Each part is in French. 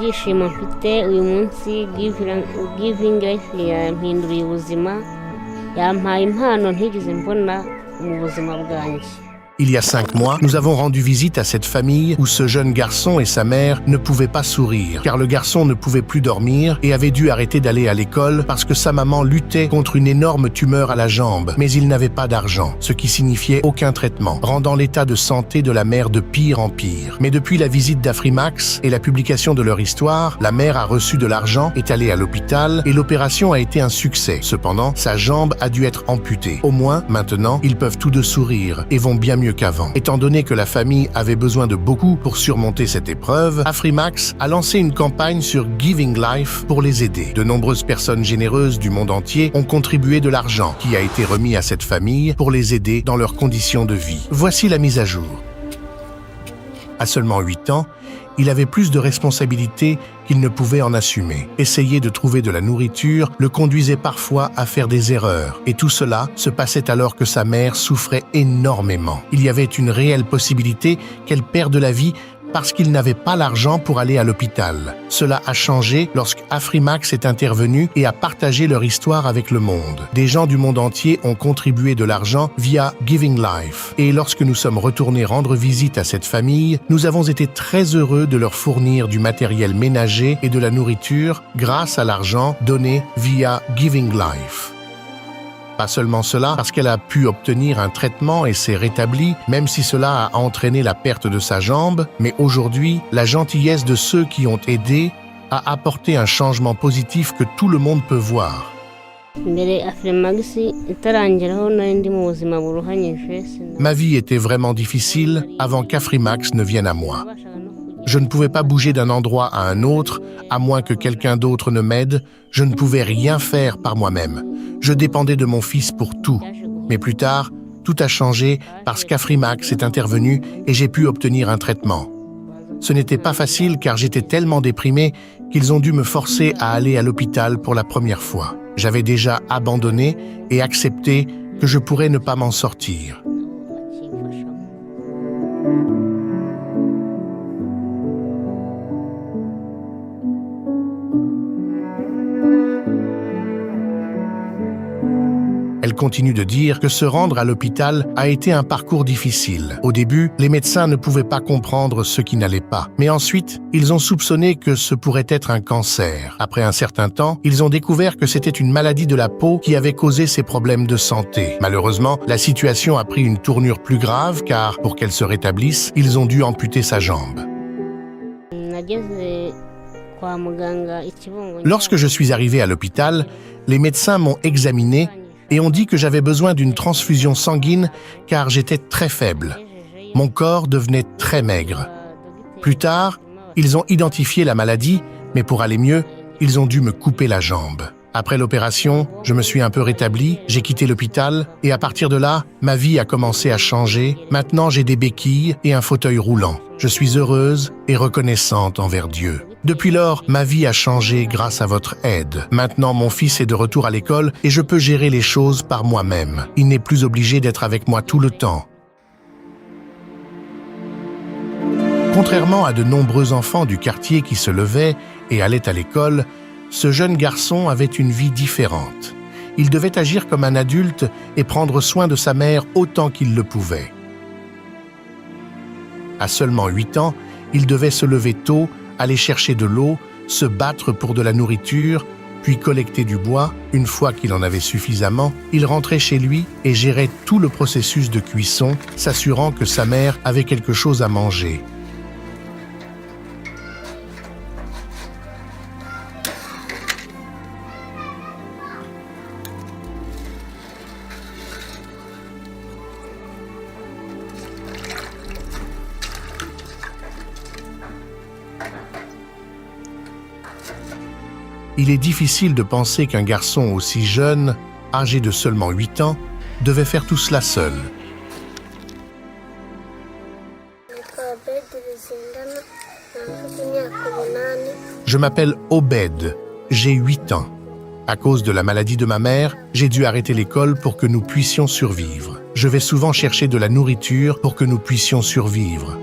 ibyishimo mfite uyu munsi Giving Life yampinduriye ubuzima, yampaye impano ntigeze mbona mu buzima bwanjye. Il y a 5 mois, nous avons rendu visite à cette famille où ce jeune garçon et sa mère ne pouvaient pas sourire, car le garçon ne pouvait plus dormir et avait dû arrêter d'aller à l'école parce que sa maman luttait contre une énorme tumeur à la jambe, mais il n'avait pas d'argent, ce qui signifiait aucun traitement, rendant l'état de santé de la mère de pire en pire. Mais depuis la visite d'Afrimax et la publication de leur histoire, la mère a reçu de l'argent, est allée à l'hôpital et l'opération a été un succès. Cependant, sa jambe a dû être amputée. Au moins, maintenant, ils peuvent tous deux sourire et vont bien mieux qu'avant. Étant donné que la famille avait besoin de beaucoup pour surmonter cette épreuve, Afrimax a lancé une campagne sur Giving Life pour les aider. De nombreuses personnes généreuses du monde entier ont contribué de l'argent qui a été remis à cette famille pour les aider dans leurs conditions de vie. Voici la mise à jour. À seulement 8 ans, il avait plus de responsabilités qu'il ne pouvait en assumer. Essayer de trouver de la nourriture le conduisait parfois à faire des erreurs. Et tout cela se passait alors que sa mère souffrait énormément. Il y avait une réelle possibilité qu'elle perde la vie parce qu'il n'avait pas l'argent pour aller à l'hôpital. Cela a changé lorsque Afrimax est intervenu et a partagé leur histoire avec le monde. Des gens du monde entier ont contribué de l'argent via Giving Life. Et lorsque nous sommes retournés rendre visite à cette famille, nous avons été très heureux de leur fournir du matériel ménager et de la nourriture grâce à l'argent donné via Giving Life. Pas seulement cela, parce qu'elle a pu obtenir un traitement et s'est rétablie, même si cela a entraîné la perte de sa jambe, mais aujourd'hui, la gentillesse de ceux qui ont aidé a apporté un changement positif que tout le monde peut voir. Ma vie était vraiment difficile avant qu'Afrimax ne vienne à moi. Je ne pouvais pas bouger d'un endroit à un autre, à moins que quelqu'un d'autre ne m'aide. Je ne pouvais rien faire par moi-même. Je dépendais de mon fils pour tout. Mais plus tard, tout a changé parce qu'Afrimax est intervenu et j'ai pu obtenir un traitement. Ce n'était pas facile car j'étais tellement déprimé qu'ils ont dû me forcer à aller à l'hôpital pour la première fois. J'avais déjà abandonné et accepté que je pourrais ne pas m'en sortir. Elle continue de dire que se rendre à l'hôpital a été un parcours difficile. Au début, les médecins ne pouvaient pas comprendre ce qui n'allait pas. Mais ensuite, ils ont soupçonné que ce pourrait être un cancer. Après un certain temps, ils ont découvert que c'était une maladie de la peau qui avait causé ces problèmes de santé. Malheureusement, la situation a pris une tournure plus grave car, pour qu'elle se rétablisse, ils ont dû amputer sa jambe. Lorsque je suis arrivé à l'hôpital, les médecins m'ont examiné et ont dit que j'avais besoin d'une transfusion sanguine car j'étais très faible. Mon corps devenait très maigre. Plus tard, ils ont identifié la maladie, mais pour aller mieux, ils ont dû me couper la jambe. Après l'opération, je me suis un peu rétabli, j'ai quitté l'hôpital et à partir de là, ma vie a commencé à changer. Maintenant, j'ai des béquilles et un fauteuil roulant. Je suis heureuse et reconnaissante envers Dieu. Depuis lors, ma vie a changé grâce à votre aide. Maintenant, mon fils est de retour à l'école et je peux gérer les choses par moi-même. Il n'est plus obligé d'être avec moi tout le temps. Contrairement à de nombreux enfants du quartier qui se levaient et allaient à l'école, ce jeune garçon avait une vie différente. Il devait agir comme un adulte et prendre soin de sa mère autant qu'il le pouvait. À seulement 8 ans, il devait se lever tôt, aller chercher de l'eau, se battre pour de la nourriture, puis collecter du bois. Une fois qu'il en avait suffisamment, il rentrait chez lui et gérait tout le processus de cuisson, s'assurant que sa mère avait quelque chose à manger. Il est difficile de penser qu'un garçon aussi jeune, âgé de seulement 8 ans, devait faire tout cela seul. Je m'appelle Obed, j'ai 8 ans. À cause de la maladie de ma mère, j'ai dû arrêter l'école pour que nous puissions survivre. Je vais souvent chercher de la nourriture pour que nous puissions survivre.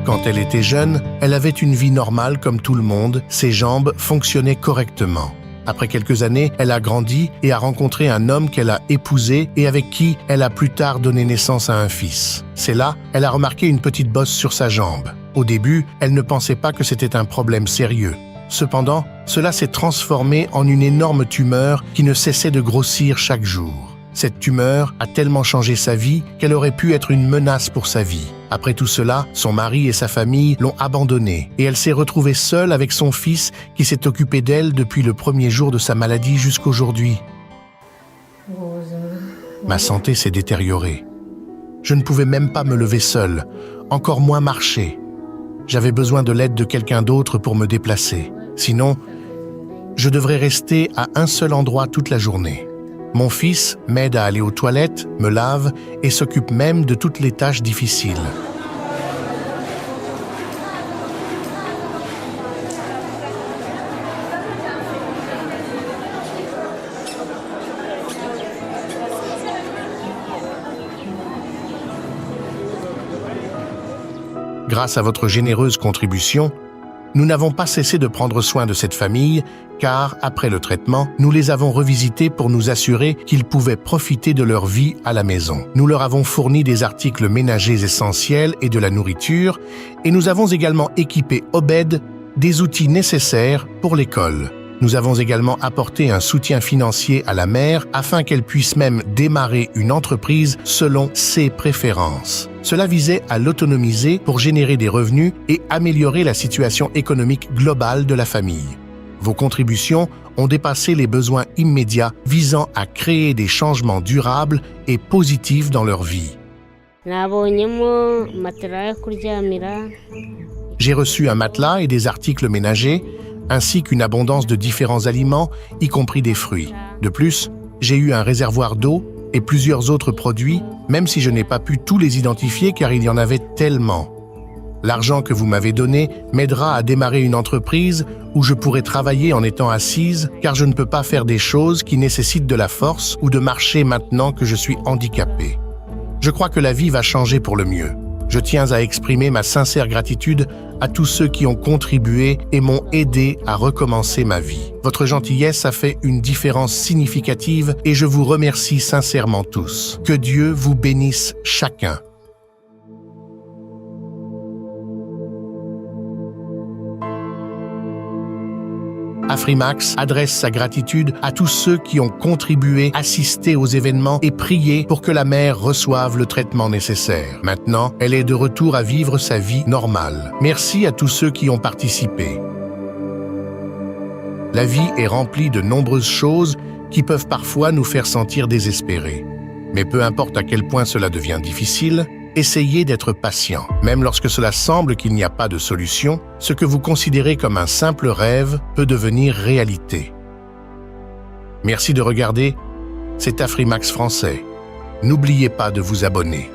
Quand elle était jeune, elle avait une vie normale comme tout le monde, ses jambes fonctionnaient correctement. Après quelques années, elle a grandi et a rencontré un homme qu'elle a épousé et avec qui elle a plus tard donné naissance à un fils. C'est là, elle a remarqué une petite bosse sur sa jambe. Au début, elle ne pensait pas que c'était un problème sérieux. Cependant, cela s'est transformé en une énorme tumeur qui ne cessait de grossir chaque jour. Cette tumeur a tellement changé sa vie qu'elle aurait pu être une menace pour sa vie. Après tout cela, son mari et sa famille l'ont abandonnée et elle s'est retrouvée seule avec son fils qui s'est occupé d'elle depuis le premier jour de sa maladie jusqu'aujourd'hui. Ma santé s'est détériorée. Je ne pouvais même pas me lever seule, encore moins marcher. J'avais besoin de l'aide de quelqu'un d'autre pour me déplacer. Sinon, je devrais rester à un seul endroit toute la journée. Mon fils m'aide à aller aux toilettes, me lave et s'occupe même de toutes les tâches difficiles. Grâce à votre généreuse contribution, nous n'avons pas cessé de prendre soin de cette famille, car, après le traitement, nous les avons revisités pour nous assurer qu'ils pouvaient profiter de leur vie à la maison. Nous leur avons fourni des articles ménagers essentiels et de la nourriture, et nous avons également équipé Obed des outils nécessaires pour l'école. Nous avons également apporté un soutien financier à la mère afin qu'elle puisse même démarrer une entreprise selon ses préférences. Cela visait à l'autonomiser pour générer des revenus et améliorer la situation économique globale de la famille. Vos contributions ont dépassé les besoins immédiats visant à créer des changements durables et positifs dans leur vie. J'ai reçu un matelas et des articles ménagers, ainsi qu'une abondance de différents aliments, y compris des fruits. De plus, j'ai eu un réservoir d'eau et plusieurs autres produits, même si je n'ai pas pu tous les identifier car il y en avait tellement. L'argent que vous m'avez donné m'aidera à démarrer une entreprise où je pourrai travailler en étant assise car je ne peux pas faire des choses qui nécessitent de la force ou de marcher maintenant que je suis handicapée. Je crois que la vie va changer pour le mieux. Je tiens à exprimer ma sincère gratitude à tous ceux qui ont contribué et m'ont aidé à recommencer ma vie. Votre gentillesse a fait une différence significative et je vous remercie sincèrement tous. Que Dieu vous bénisse chacun. Afrimax adresse sa gratitude à tous ceux qui ont contribué, assisté aux événements et prié pour que la mère reçoive le traitement nécessaire. Maintenant, elle est de retour à vivre sa vie normale. Merci à tous ceux qui ont participé. La vie est remplie de nombreuses choses qui peuvent parfois nous faire sentir désespérés. Mais peu importe à quel point cela devient difficile, essayez d'être patient. Même lorsque cela semble qu'il n'y a pas de solution, ce que vous considérez comme un simple rêve peut devenir réalité. Merci de regarder, c'est Afrimax français. N'oubliez pas de vous abonner.